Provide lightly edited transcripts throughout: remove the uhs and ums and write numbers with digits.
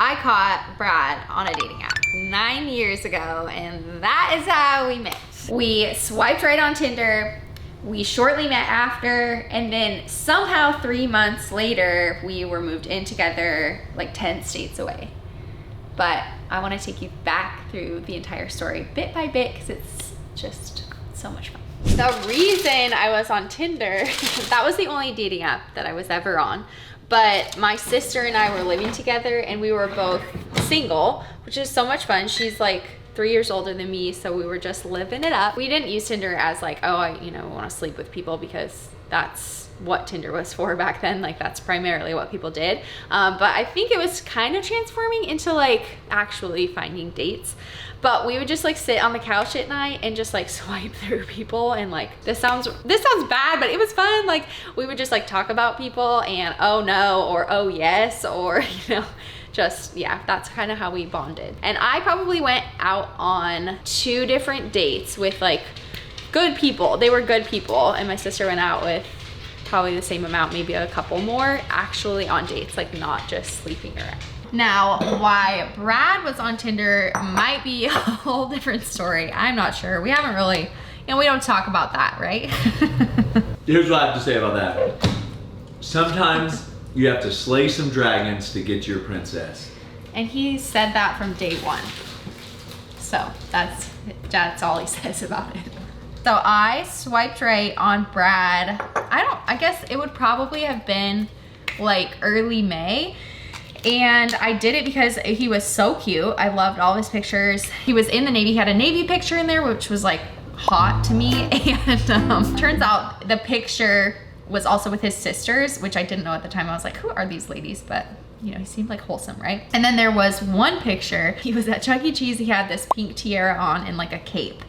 I caught Brad on a dating app 9 years ago, and that is how we met. We swiped right on Tinder. We shortly met after, and then somehow 3 months later, we were moved in together like 10 states away. But I want to take you back through the entire story bit by bit because it's just so much fun. The reason I was on Tinder, that was the only dating app that I was ever on. But my sister and I were living together and we were both single, which is so much fun. She's like 3 years older than me, so we were just living it up. We didn't use Tinder as like, oh, I want to sleep with people, because that's what Tinder was for back then. Like, that's primarily what people did. But I think it was kind of transforming into like actually finding dates. But we would just like sit on the couch at night and just like swipe through people, and like this sounds bad, but it was fun. Like, we would just like talk about people and oh no or oh yes, or just, yeah, that's kind of how we bonded. And I probably went out on 2 different dates with like good people. They were good people, and my sister went out with probably the same amount, maybe a couple more actually on dates, like not just sleeping around. Now, why Brad was on Tinder might be a whole different story. I'm not sure. We haven't really, we don't talk about that, right? Here's what I have to say about that. Sometimes you have to slay some dragons to get your princess. And he said that from day one. So that's all he says about it. So I swiped right on Brad. I guess it would probably have been like early May. And I did it because he was so cute. I loved all his pictures. He was in the Navy. He had a Navy picture in there, which was like hot to me. And turns out the picture was also with his sisters, which I didn't know at the time. I was like, who are these ladies? But he seemed like wholesome, right? And then there was one picture. He was at Chuck E. Cheese. He had this pink tiara on and like a cape.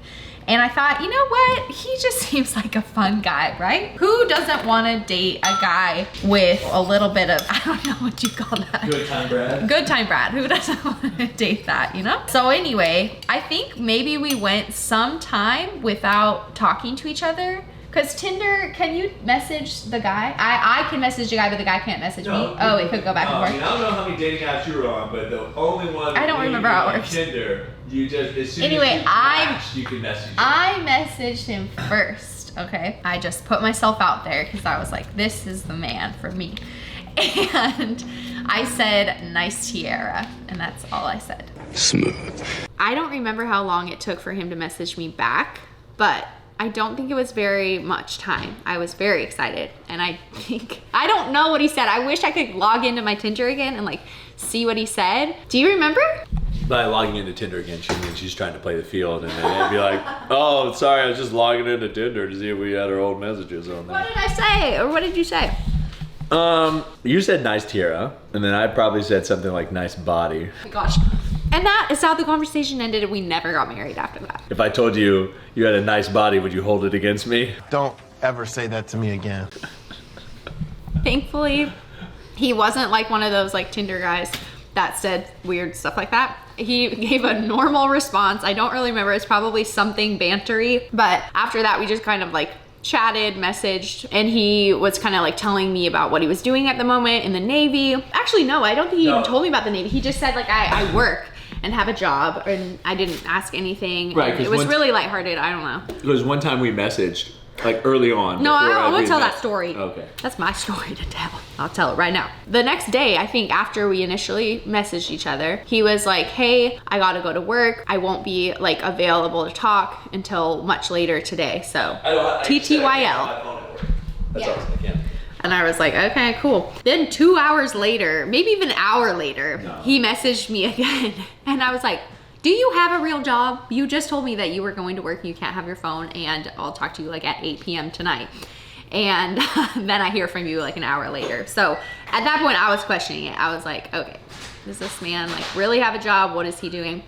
And I thought, you know what? He just seems like a fun guy, right? Who doesn't want to date a guy with a little bit of, I don't know what you call that. Good time Brad. Good time Brad. Who doesn't want to date that, So anyway, I think maybe we went some time without talking to each other. Because Tinder, can you message the guy? I can message the guy, but the guy can't message me. Oh, it could go back and forth. I don't know how many dating apps you were on, but the only one I don't remember how it works. Tinder, you just, as soon anyway, as you match, you can message him. I messaged him first, okay? I just put myself out there because I was like, this is the man for me. And I said, nice tiara, and that's all I said. Smooth. I don't remember how long it took for him to message me back, but I don't think it was very much time. I was very excited, and I don't know what he said. I wish I could log into my Tinder again and like see what he said. Do you remember? By logging into Tinder again, she means she's trying to play the field, and then it'd be like, oh, sorry, I was just logging into Tinder to see if we had our old messages on there. What did I say, or what did you say? You said nice tiara, and then I probably said something like nice body. Oh my gosh. And that is how the conversation ended, and we never got married after that. If I told you you had a nice body, would you hold it against me? Don't ever say that to me again. Thankfully, he wasn't like one of those like Tinder guys that said weird stuff like that. He gave a normal response. I don't really remember. It's probably something bantery. But after that, we just kind of like chatted, messaged, and he was kind of like telling me about what he was doing at the moment in the Navy. Actually, no, I don't think he even told me about the Navy. He just said like, I work and have a job, and I didn't ask anything. Right. It was really lighthearted. I don't know. Because one time we messaged, like early on. No, I won't tell that story. Okay. That's my story to tell. I'll tell it right now. The next day, I think after we initially messaged each other, he was like, hey, I gotta go to work. I won't be like available to talk until much later today. So TTYL. That's all I can. And I was like, okay, cool. Then 2 hours later, maybe even an hour later, he messaged me again. And I was like, do you have a real job? You just told me that you were going to work and you can't have your phone, and I'll talk to you like at 8 p.m. tonight. And then I hear from you like an hour later. So at that point I was questioning it. I was like, okay, does this man like really have a job? What is he doing?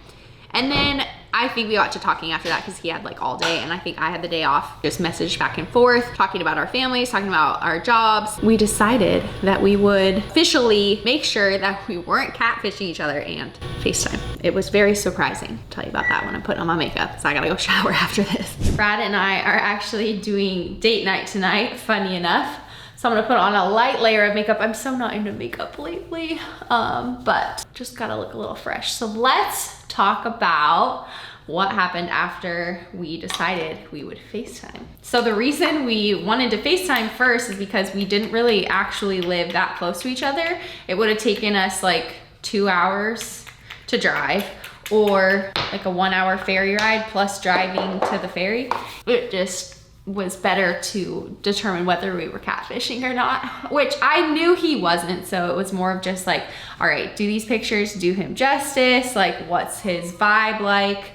And then I think we got to talking after that because he had like all day, and I think I had the day off. Just messaged back and forth, talking about our families, talking about our jobs. We decided that we would officially make sure that we weren't catfishing each other and FaceTime. It was very surprising. I'll tell you about that when I put on my makeup, so I gotta go shower after this. Brad and I are actually doing date night tonight, funny enough. So I'm gonna put on a light layer of makeup. I'm so not into makeup lately, but just gotta look a little fresh. So let's talk about what happened after we decided we would FaceTime. So the reason we wanted to FaceTime first is because we didn't really actually live that close to each other. It would have taken us like 2 hours to drive, or like a 1 hour ferry ride plus driving to the ferry. It just was better to determine whether we were catfishing or not, which I knew he wasn't. So it was more of just like, all right, do these pictures do him justice? Like, what's his vibe like?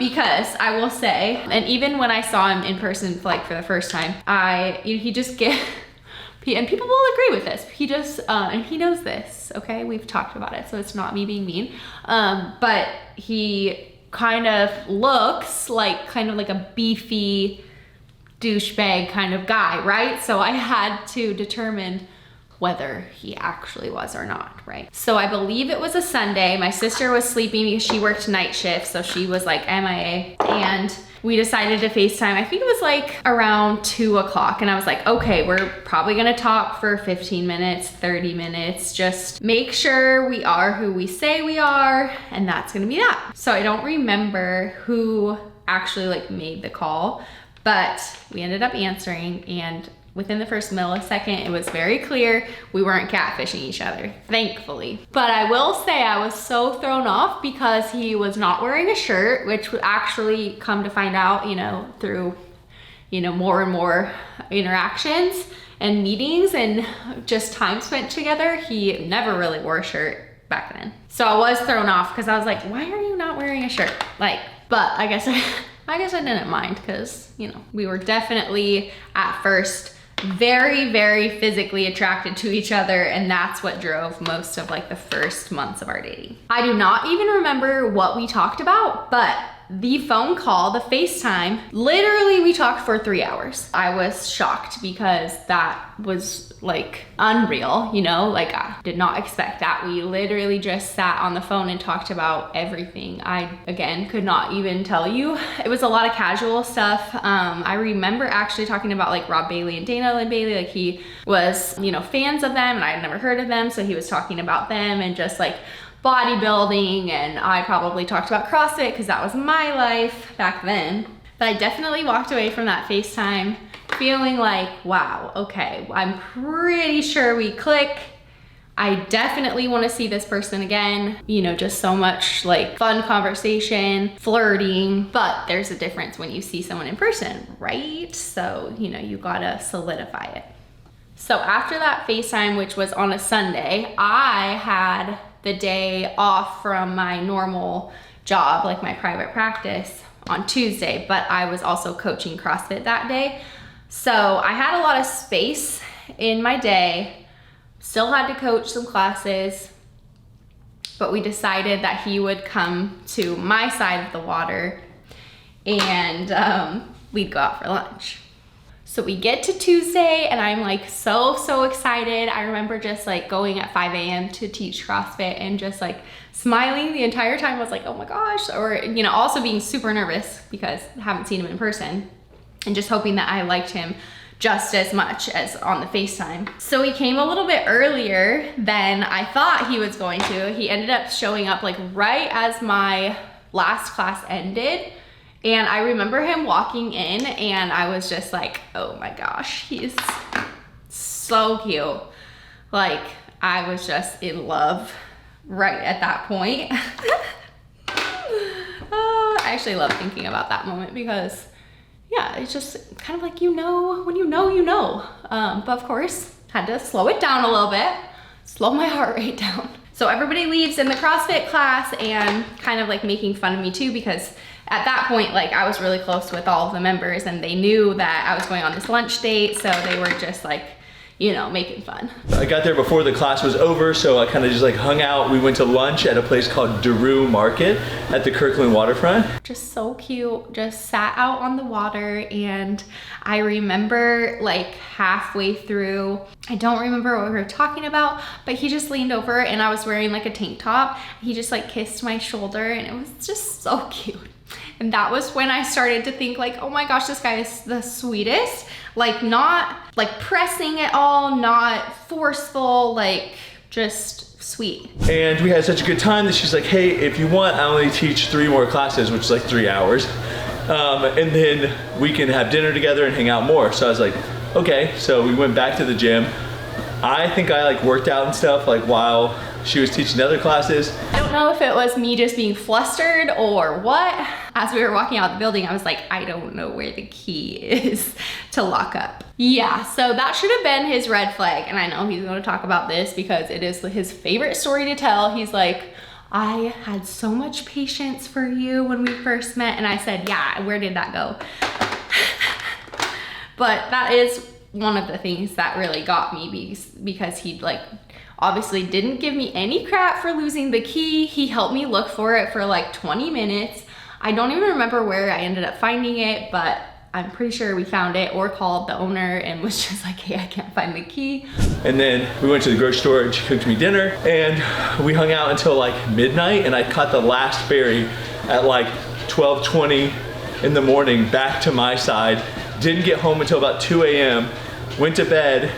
Because I will say, and even when I saw him in person like for the first time, he just get, and people will agree with this, he just, and he knows this, okay? We've talked about it, so it's not me being mean, but he kind of looks like kind of like a beefy douchebag kind of guy, right? So I had to determine whether he actually was or not, right? So I believe it was a Sunday. My sister was sleeping because she worked night shift, so she was like MIA, and we decided to FaceTime. I think it was like around 2 o'clock, and I was like, okay, we're probably gonna talk for 15 minutes, 30 minutes, just make sure we are who we say we are, and that's gonna be that. So I don't remember who actually like made the call, but we ended up answering, and within the first millisecond, it was very clear we weren't catfishing each other, thankfully. But I will say I was so thrown off because he was not wearing a shirt, which would actually come to find out, you know, through, you know, more and more interactions and meetings and just time spent together. He never really wore a shirt back then. So I was thrown off because I was like, why are you not wearing a shirt? Like, but I guess I didn't mind because, you know, we were definitely at first very, very physically attracted to each other, and that's what drove most of like the first months of our dating. I do not even remember what we talked about, but the phone call, the FaceTime, literally we talked for 3 hours. I was shocked because that was like unreal, you know, like I did not expect that. We literally just sat on the phone and talked about everything. I, again, could not even tell you. It was a lot of casual stuff. I remember actually talking about like Rob Bailey and Dana Lynn Bailey, like he was, you know, fans of them and I had never heard of them. So he was talking about them and just like bodybuilding, and I probably talked about CrossFit because that was my life back then. But I definitely walked away from that FaceTime feeling like, wow, okay, I'm pretty sure we click. I definitely want to see this person again. You know, just so much like fun conversation, flirting, but there's a difference when you see someone in person, right? So, you know, you gotta solidify it. So after that FaceTime, which was on a Sunday, I had the day off from my normal job, like my private practice, on Tuesday, but I was also coaching CrossFit that day. So I had a lot of space in my day, still had to coach some classes, but we decided that he would come to my side of the water and we'd go out for lunch. So we get to Tuesday and I'm like so excited. I remember just like going at 5 a.m. to teach CrossFit and just like smiling the entire time. I was like, oh my gosh. Or, you know, also being super nervous because I haven't seen him in person and just hoping that I liked him just as much as on the FaceTime. So he came a little bit earlier than I thought he was going to. He ended up showing up like right as my last class ended. And I remember him walking in and I was just like, oh my gosh, he's so cute. Like, I was just in love right at that point. I actually love thinking about that moment because, yeah, it's just kind of like, you know, when you know, you know. But of course, had to slow it down a little bit, slow my heart rate down. So everybody leaves in the CrossFit class and kind of like making fun of me too, because at that point, like I was really close with all of the members and they knew that I was going on this lunch date. So they were just like, you know, making fun. I got there before the class was over, so I kind of just like hung out. We went to lunch at a place called Daru Market at the Kirkland waterfront. Just so cute, just sat out on the water. And I remember like halfway through, I don't remember what we were talking about, but he just leaned over and I was wearing like a tank top. He just like kissed my shoulder and it was just so cute. And that was when I started to think like, oh my gosh, this guy is the sweetest. Like not like pressing at all, not forceful, like just sweet. And we had such a good time that she's like, hey, if you want, I only teach 3 more classes, which is like 3 hours. And then we can have dinner together and hang out more. So I was like, okay. So we went back to the gym. I think I like worked out and stuff like while she was teaching other classes. I don't know if it was me just being flustered or what. As we were walking out the building, I was like, I don't know where the key is to lock up. Yeah, so that should have been his red flag. And I know he's gonna talk about this because it is his favorite story to tell. He's like, I had so much patience for you when we first met. And I said, yeah, where did that go? But that is one of the things that really got me because he like obviously didn't give me any crap for losing the key. He helped me look for it for like 20 minutes. I don't even remember where I ended up finding it, but I'm pretty sure we found it or called the owner and was just like, hey, I can't find the key. And then we went to the grocery store and she cooked me dinner and we hung out until like midnight, and I caught the last ferry at like 12:20 in the morning back to my side. Didn't get home until about 2 a.m. Went to bed,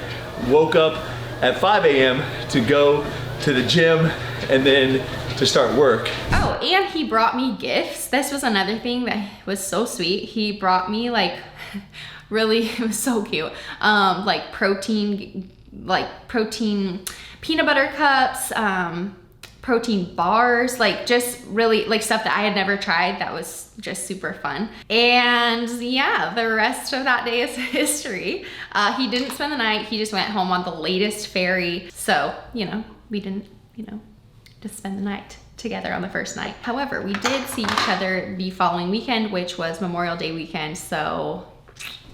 woke up at 5 a.m. to go to the gym and then to start work. Oh, and he brought me gifts. This was another thing that was so sweet. He brought me like, really, it was so cute. Like protein peanut butter cups, protein bars, like just really like stuff that I had never tried that was just super fun. And yeah, the rest of that day is history. He didn't spend the night. He just went home on the latest ferry. So, you know, we didn't, you know, just spend the night together on the first night. However, we did see each other the following weekend, which was Memorial Day weekend. So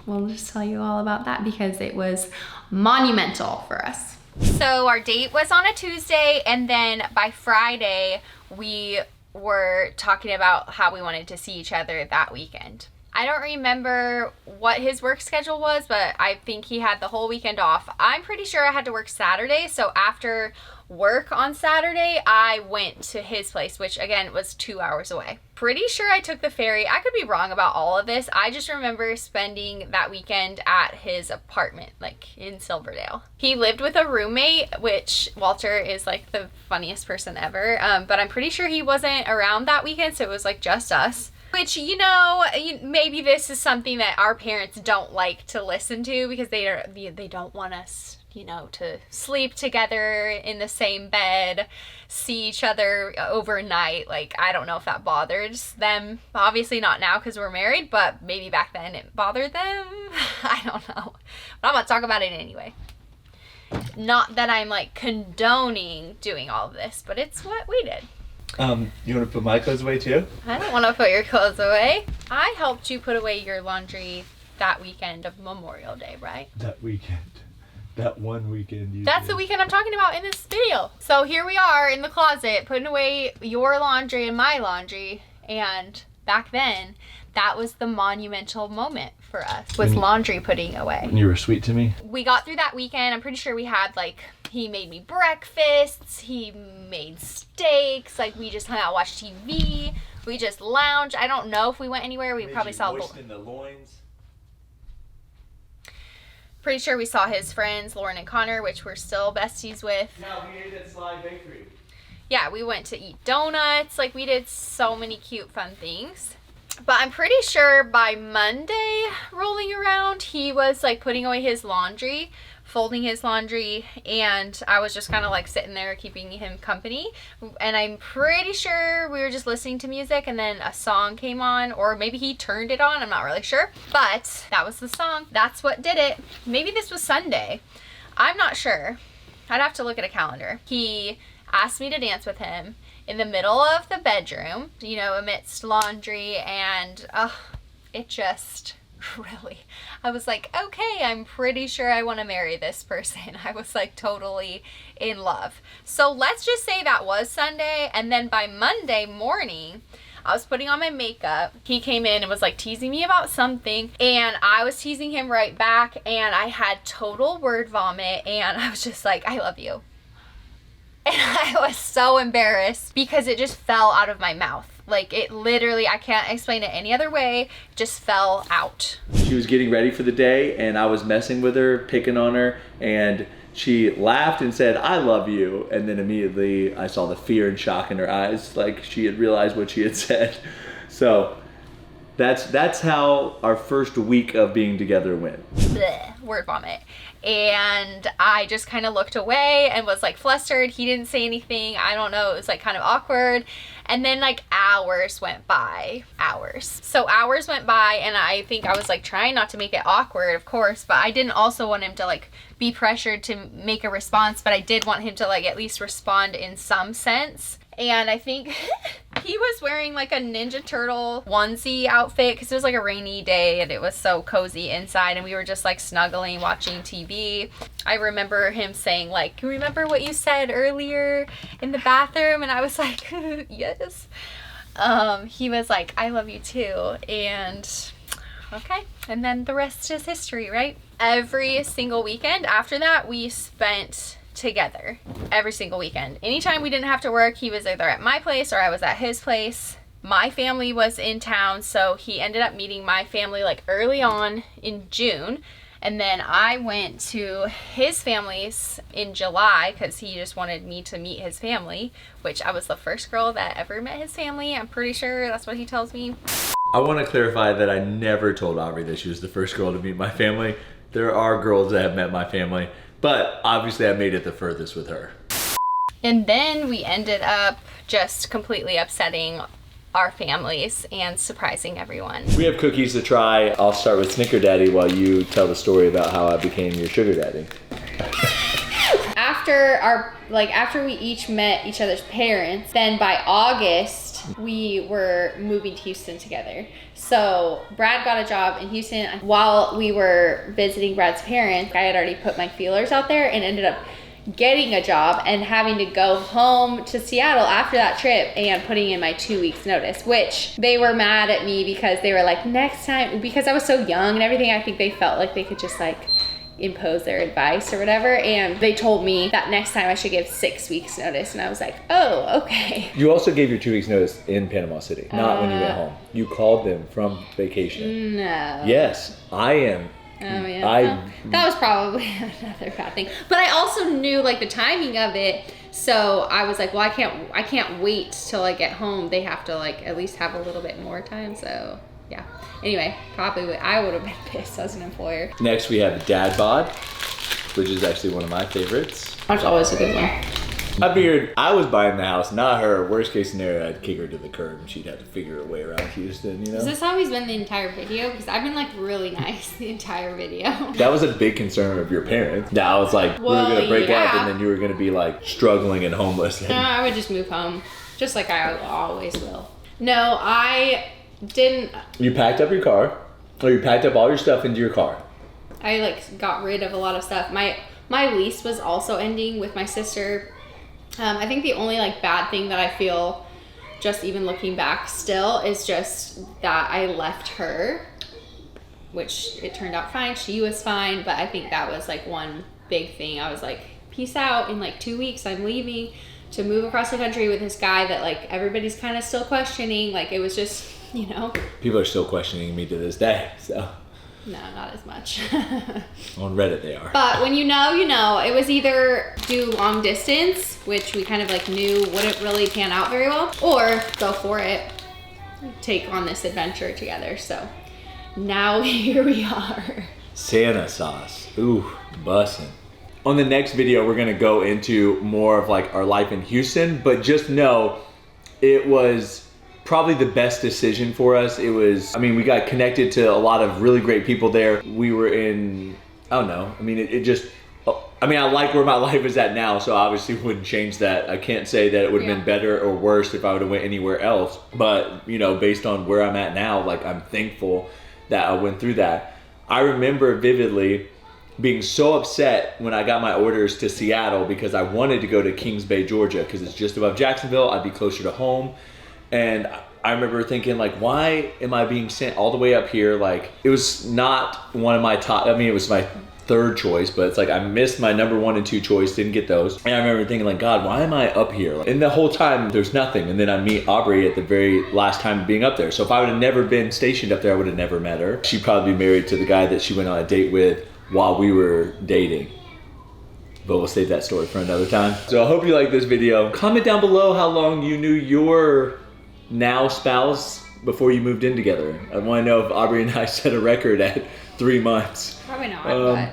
we'll just tell you all about that because it was monumental for us. So our date was on a Tuesday, and then by Friday, we were talking about how we wanted to see each other that weekend. I don't remember what his work schedule was, but I think he had the whole weekend off. I'm pretty sure I had to work Saturday, so after work on Saturday, I went to his place, which again was 2 hours away. Pretty sure I took the ferry. I could be wrong about all of this. I just remember spending that weekend at his apartment, like in Silverdale. He lived with a roommate, which Walter is like the funniest person ever, but I'm pretty sure he wasn't around that weekend, so it was like just us. Which, you know, maybe this is something that our parents don't like to listen to because they don't want us, you know, to sleep together in the same bed, see each other overnight. Like, I don't know if that bothers them. Obviously not now because we're married, but maybe back then it bothered them. I don't know. But I'm gonna talk about it anyway. Not that I'm like condoning doing all of this, but it's what we did. You want to put my clothes away too? I don't want to put your clothes away. I helped you put away your laundry that weekend of Memorial Day, right? That weekend. That one weekend. That's the weekend I'm talking about in this video. So here we are in the closet putting away your laundry and my laundry. And back then, that was the monumental moment for us with laundry putting away. When you were sweet to me. We got through that weekend. I'm pretty sure we had like, he made me breakfasts. He made steaks. Like we just hung out, watched TV. We just lounged. I don't know if we went anywhere. We probably saw in the loins. Pretty sure we saw his friends, Lauren and Connor, which we're still besties with. No, we ate at Sly Bakery. Yeah, we went to eat donuts. Like we did so many cute, fun things. But I'm pretty sure by Monday rolling around, he was like putting away his laundry, folding his laundry, and I was just kind of like sitting there keeping him company. And I'm pretty sure we were just listening to music and then a song came on, or maybe he turned it on, I'm not really sure. But that was the song. That's what did it. Maybe this was Sunday. I'm not sure. I'd have to look at a calendar. He asked me to dance with him in the middle of the bedroom, you know, amidst laundry, and it just really, I was like, okay, I'm pretty sure I want to marry this person. I was like totally in love. So let's just say that was Sunday, and then by Monday morning, I was putting on my makeup. He came in and was like teasing me about something, and I was teasing him right back, and I had total word vomit, and I was just like, I love you. And I was so embarrassed because it just fell out of my mouth. Like it literally, I can't explain it any other way, just fell out. She was getting ready for the day and I was messing with her, picking on her, and she laughed and said, "I love you." And then immediately I saw the fear and shock in her eyes, like she had realized what she had said. So that's how our first week of being together went. Blech, word vomit. And I just kind of looked away and was like flustered. He didn't say anything. I don't know. It was like kind of awkward. And then like hours went by. So hours went by and I think I was like trying not to make it awkward, of course, but I didn't also want him to like be pressured to make a response, but I did want him to like at least respond in some sense. And I think he was wearing like a Ninja Turtle onesie outfit because it was like a rainy day and it was so cozy inside and we were just like snuggling watching TV. I remember him saying like, "You remember what you said earlier in the bathroom?" And I was like, yes. He was like, "I love you too." And okay. And then the rest is history, right? Every single weekend after that, we spent together every single weekend. Anytime we didn't have to work, he was either at my place or I was at his place. My family was in town, so he ended up meeting my family like early on in June. And then I went to his family's in July because he just wanted me to meet his family, which I was the first girl that ever met his family. I'm pretty sure that's what he tells me. I want to clarify that I never told Aubrie that she was the first girl to meet my family. There are girls that have met my family, but obviously I made it the furthest with her. And then we ended up just completely upsetting our families and surprising everyone. We have cookies to try. I'll start with Snicker Daddy while you tell the story about how I became your sugar daddy. After we each met each other's parents, then by August, we were moving to Houston together. So Brad got a job in Houston. While we were visiting Brad's parents, I had already put my feelers out there and ended up getting a job and having to go home to Seattle after that trip and putting in my 2 weeks notice, which they were mad at me because they were like, next time, because I was so young and everything, I think they felt like they could just like impose their advice or whatever, and they told me that next time I should give 6 weeks notice, and I was like, oh, okay. You also gave your 2 weeks notice in Panama City, not when you went home. You called them from vacation. No. Yes, I am. Oh yeah. That was probably another bad thing. But I also knew like the timing of it, so I was like, well, I can't wait till I get home. They have to like at least have a little bit more time. So yeah. Anyway, I would have been pissed as an employer. Next we have Dad Bod, which is actually one of my favorites. That's always a good one. I figured I was buying the house, not her. Worst case scenario, I'd kick her to the curb and she'd have to figure her way around Houston, you know? Is this how he's been the entire video? Because I've been like really nice the entire video. That was a big concern of your parents. That I was like, we were gonna break up and then you were gonna be like struggling and homeless. No, I would just move home, just like I always will. No, I didn't. You packed up your car, or you packed up all your stuff into your car. I like got rid of a lot of stuff. My lease was also ending with my sister. I think the only like bad thing that I feel, just even looking back still, is just that I left her, which it turned out fine. She was fine, but I think that was like one big thing. I was like, peace out. In like 2 weeks, I'm leaving to move across the country with this guy that like everybody's kind of still questioning. Like it was just, you know. People are still questioning me to this day, so. No, not as much. On Reddit they are. But when you know, you know. It was either do long distance, which we kind of like knew wouldn't really pan out very well, or go for it, take on this adventure together. So now here we are. Santa sauce. Ooh, bussin'. On the next video, we're gonna go into more of like our life in Houston, but just know it was probably the best decision for us. It was, I mean, we got connected to a lot of really great people there. We were in, I don't know, I mean, it just, I mean, I like where my life is at now, so obviously wouldn't change that. I can't say that it would have been better or worse if I would have went anywhere else, but you know, based on where I'm at now, like I'm thankful that I went through that. I remember vividly being so upset when I got my orders to Seattle because I wanted to go to Kings Bay, Georgia, because it's just above Jacksonville. I'd be closer to home. And I remember thinking like, why am I being sent all the way up here? Like it was not one of my top, I mean, it was my third choice, but it's like I missed my number 1 and 2 choice, didn't get those. And I remember thinking like, God, why am I up here? And the whole time there's nothing. And then I meet Aubrie at the very last time of being up there. So if I would have never been stationed up there, I would have never met her. She'd probably be married to the guy that she went on a date with while we were dating. But we'll save that story for another time. So I hope you like this video. Comment down below how long you knew your now spouse before you moved in together. I want to know if Aubrie and I set a record at 3 months. Probably not, but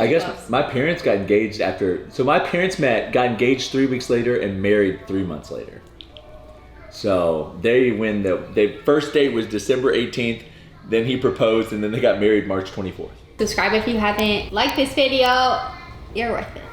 I guess my parents got engaged after, so my parents met, got engaged 3 weeks later and married 3 months later. So when the first date was December 18th, then he proposed and then they got married March 24th. subscribe if you haven't. Like this video. You're worth it.